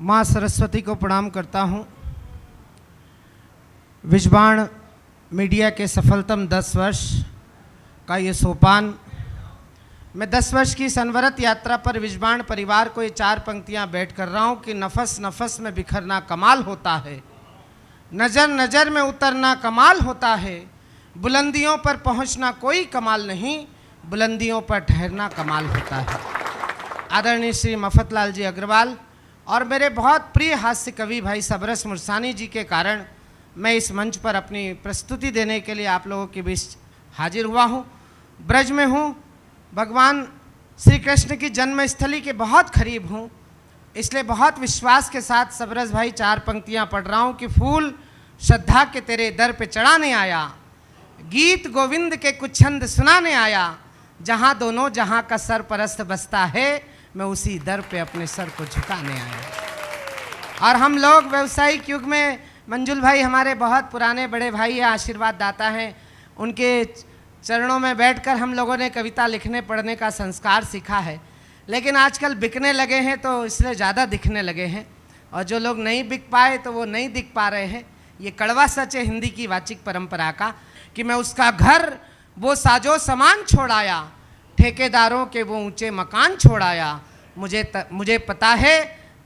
माँ सरस्वती को प्रणाम करता हूँ। विजबाण मीडिया के सफलतम 10 वर्ष का ये सोपान, मैं 10 वर्ष की अनवरत यात्रा पर विजबाण परिवार को ये 4 पंक्तियाँ बैठ कर रहा हूँ कि नफस नफस में बिखरना कमाल होता है, नज़र नज़र में उतरना कमाल होता है, बुलंदियों पर पहुँचना कोई कमाल नहीं, बुलंदियों पर ठहरना कमाल होता है। आदरणीय श्री मफतलाल जी अग्रवाल और मेरे बहुत प्रिय हास्य कवि भाई सबरस मुरसानी जी के कारण मैं इस मंच पर अपनी प्रस्तुति देने के लिए आप लोगों के बीच हाजिर हुआ हूँ। ब्रज में हूँ, भगवान श्री कृष्ण की जन्मस्थली के बहुत करीब हूँ, इसलिए बहुत विश्वास के साथ सबरस भाई 4 पंक्तियाँ पढ़ रहा हूँ कि फूल श्रद्धा के तेरे दर पे चढ़ाने आया, गीत गोविंद के कुछ छंद सुनाने आया, जहाँ दोनों जहाँ का सरपरस्त बसता है, मैं उसी दर पे अपने सर को झुकाने आया। और हम लोग व्यावसायिक युग में, मंजुल भाई हमारे बहुत पुराने बड़े भाई हैं, आशीर्वाद दाता हैं, उनके चरणों में बैठकर हम लोगों ने कविता लिखने पढ़ने का संस्कार सीखा है। लेकिन आजकल बिकने लगे हैं तो इसलिए ज़्यादा दिखने लगे हैं, और जो लोग नहीं बिक पाए तो वो नहीं दिख पा रहे हैं। ये कड़वा सच है हिंदी की वाचिक परंपरा का कि मैं उसका घर वो साजो सामान छोड़ाया, ठेकेदारों के वो ऊंचे मकान छोड़ाया, मुझे पता है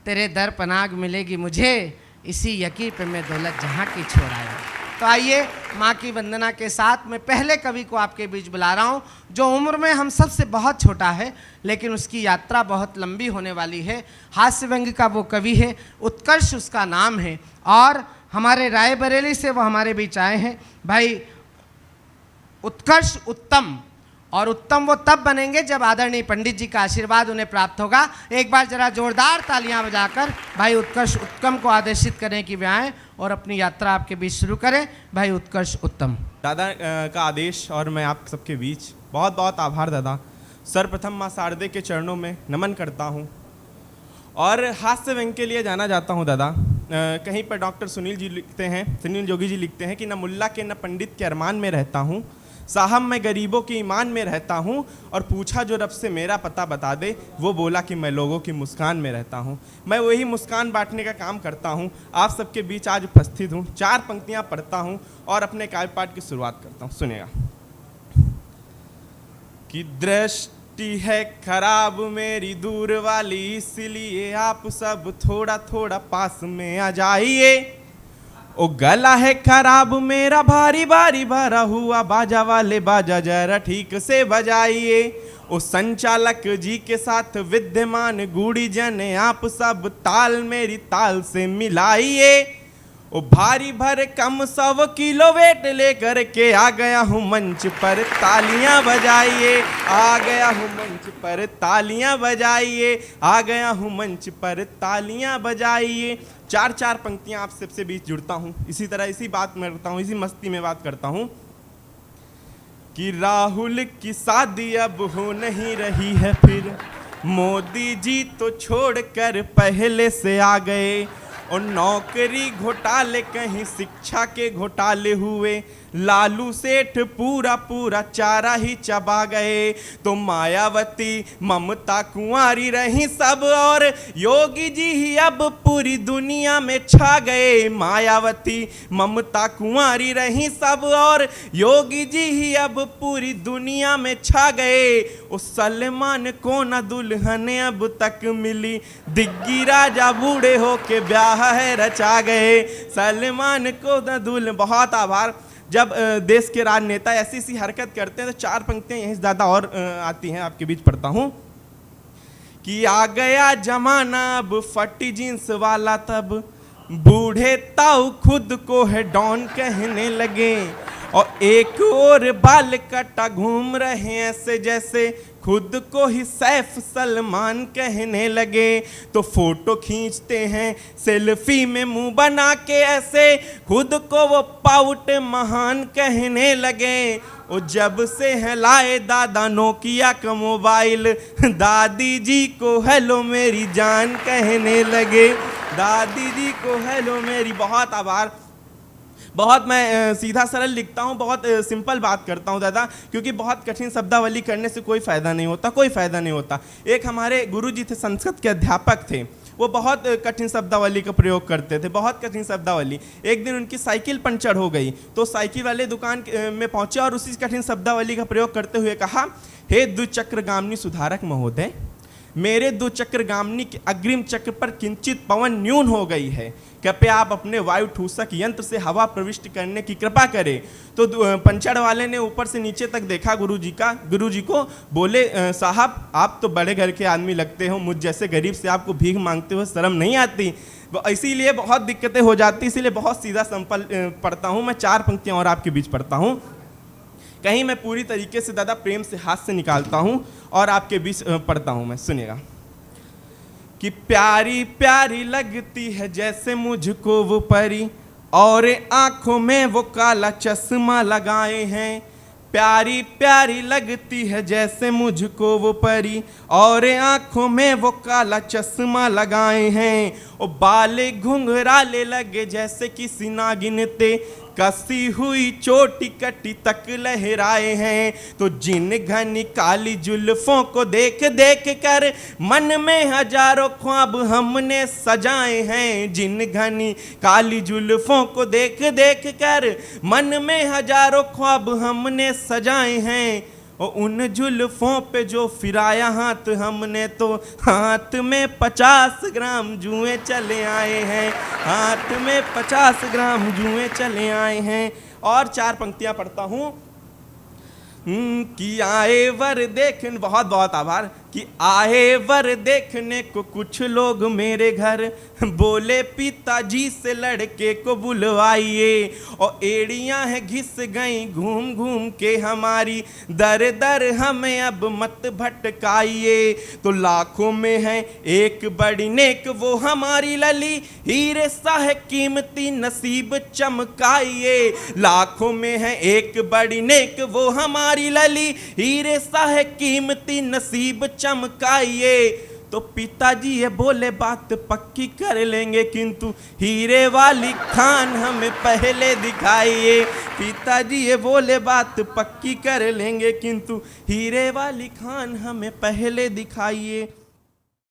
तेरे दर पनाग मिलेगी मुझे, इसी यकीन पे मैं दौलत जहाँ की छोड़ाया। तो आइए माँ की वंदना के साथ मैं पहले कवि को आपके बीच बुला रहा हूँ, जो उम्र में हम सबसे बहुत छोटा है लेकिन उसकी यात्रा बहुत लंबी होने वाली है। हास्य व्यंग का वो कवि है, उत्कर्ष उसका नाम है, और हमारे रायबरेली से वो हमारे बीच आए हैं भाई उत्कर्ष उत्तम। और उत्तम वो तब बनेंगे जब आदरणीय पंडित जी का आशीर्वाद उन्हें प्राप्त होगा। एक बार जरा जोरदार तालियां बजाकर भाई उत्कर्ष उत्तम को आदेशित करें कि वे आएँ और अपनी यात्रा आपके बीच शुरू करें। भाई उत्कर्ष उत्तम। दादा का आदेश और मैं आप सबके बीच बहुत बहुत आभार दादा। सर्वप्रथम माँ शारदे के चरणों में नमन करता हूँ और हास्य व्यंग के लिए जाना जाता हूँ दादा। कहीं पर डॉक्टर सुनील जोगी जी लिखते हैं कि न मुल्ला के न पंडित के अरमान में रहता हूँ, साहब मैं गरीबों के ईमान में रहता हूँ, और पूछा जो रब से मेरा पता बता दे, वो बोला कि मैं लोगों की मुस्कान में रहता हूँ। मैं वही मुस्कान बांटने का काम करता हूँ। आप सबके बीच आज उपस्थित हूँ। 4 पंक्तियाँ पढ़ता हूँ और अपने काव्य पाठ की शुरुआत करता हूँ। सुनिएगा कि दृष्टि है खराब मेरी दूर वाली, इसलिए आप सब थोड़ा थोड़ा पास में आ जाइए। ओ गला है खराब मेरा भारी भारी भरा हुआ, बाजा वाले बाजा जरा ठीक से बजाइए। ओ संचालक जी के साथ विद्यमान गूढ़ी जन, आप सब ताल मेरी ताल से मिलाइए। ओ भारी भर कम 100 किलो वेट लेकर के आ गया हूँ मंच पर, तालियां बजाइए। आ गया हूँ मंच पर, तालियां बजाइए। आ गया हूँ मंच पर, तालियां बजाइए। 4 पंक्तियां आप सबसे बीच जुड़ता हूँ। इसी तरह इसी बात में करता हूँ, इसी मस्ती में बात करता हूँ कि राहुल की शादी अब हो नहीं रही है फिर, मोदी जी तो छोड़कर पहले से आ गए। और नौकरी घोटाले कहीं शिक्षा के घोटाले हुए, लालू सेठ पूरा पूरा चारा ही चबा गए। तो मायावती ममता कुंवारी रही सब, और योगी जी ही अब पूरी दुनिया में छा गए। मायावती ममता कुंवारी रही सब, और योगी जी ही अब पूरी दुनिया में छा गए। उस सलमान को न दुल्हन अब तक मिली, दिग्गी राजा बूढ़े होके ब्याह है रचा गए। सलमान को न दुल्हन। बहुत आभार। जब देश के राजनेता ऐसी सी हरकत करते हैं तो 4 पंक्तियां यहीं से ज़्यादा और आती हैं, आपके बीच पढ़ता हूँ कि आ गया जमाना अब फटी जींस वाला, तब बूढ़े ताऊ खुद को है डॉन कहने लगे। और एक और बाल कटा घूम रहे ऐसे जैसे खुद को ही सैफ सलमान कहने लगे। तो फोटो खींचते हैं सेल्फी में मुंह बना के ऐसे, खुद को वो पाउट महान कहने लगे। और जब से है लाए दादा नोकिया का मोबाइल, दादी जी को हेलो मेरी जान कहने लगे। दादी जी को हेलो मेरी। बहुत आभार। बहुत मैं सीधा सरल लिखता हूँ, बहुत सिंपल बात करता हूँ दादा, क्योंकि बहुत कठिन शब्दावली करने से कोई फ़ायदा नहीं होता, कोई फ़ायदा नहीं होता। एक हमारे गुरुजी थे, संस्कृत के अध्यापक थे, वो बहुत कठिन शब्दावली का प्रयोग करते थे, बहुत कठिन शब्दावली। एक दिन उनकी साइकिल पंचर हो गई तो साइकिल वाले दुकान में पहुंचे और उसी कठिन शब्दावली का प्रयोग करते हुए कहा, हे द्विचक्रगामिनी सुधारक महोदय, मेरे द्विचक्रगामिनी के अग्रिम चक्र पर किंचित पवन न्यून हो गई है, कृपया आप अपने वायु ठूसक यंत्र से हवा प्रविष्ट करने की कृपा करें। तो पंचर वाले ने ऊपर से नीचे तक देखा गुरुजी को, बोले साहब आप तो बड़े घर के आदमी लगते हो, मुझ जैसे गरीब से आपको भीख मांगते हुए शर्म नहीं आती? इसीलिए बहुत दिक्कतें हो जाती, इसीलिए बहुत सीधा सिंपल पढ़ता हूँ मैं। 4 पंक्तियाँ और आपके बीच पढ़ता हूँ, कहीं मैं पूरी तरीके से दादा प्रेम से हाथ से निकालता हूँ और आपके बीच पढ़ता हूँ मैं, सुनिएगा। कि प्यारी प्यारी लगती है जैसे मुझको वो परी, और आंखों में वो काला चश्मा लगाए हैं। प्यारी प्यारी लगती है जैसे मुझको वो परी, और आंखों में वो काला चश्मा लगाए हैं। और बाले घुंघराले लगे जैसे किसी नागिन ते, कसी हुई चोटी कटी तक लहराए हैं। तो जिन घनी काली जुल्फों को देख देख कर मन में हजारों ख्वाब हमने सजाए हैं। जिन घनी काली जुल्फों को देख देख कर मन में हजारों ख्वाब हमने सजाए हैं। और उन जुल्फों पे जो फिराया हाथ हमने, तो हाथ में 50 ग्राम जुएं चले आए हैं, हाथ में 50 ग्राम जुएं चले आए हैं। और 4 पंक्तियां पढ़ता हूँ। कि आए वर देखने, बहुत बहुत आभार, कि आए वर देखने को कुछ लोग मेरे घर, बोले पिताजी से लड़के को बुलवाइए। और एड़ियां हैं घिस गई घूम घूम के हमारी, दर दर हमें अब मत भटकाइए। तो लाखों में है एक बड़ी नेक वो हमारी लली, हीरे सा है कीमती नसीब चमकाइए। लाखों में है एक बड़ी नेक वो हमारी लली, हीरे सा है कीमती नसीब चमकाइए। तो पिताजी ये बोले बात पक्की कर लेंगे, किंतु हीरे वाली खान हमें पहले दिखाइए। पिताजी ये बोले बात पक्की कर लेंगे, किंतु हीरे वाली खान हमें पहले दिखाइए।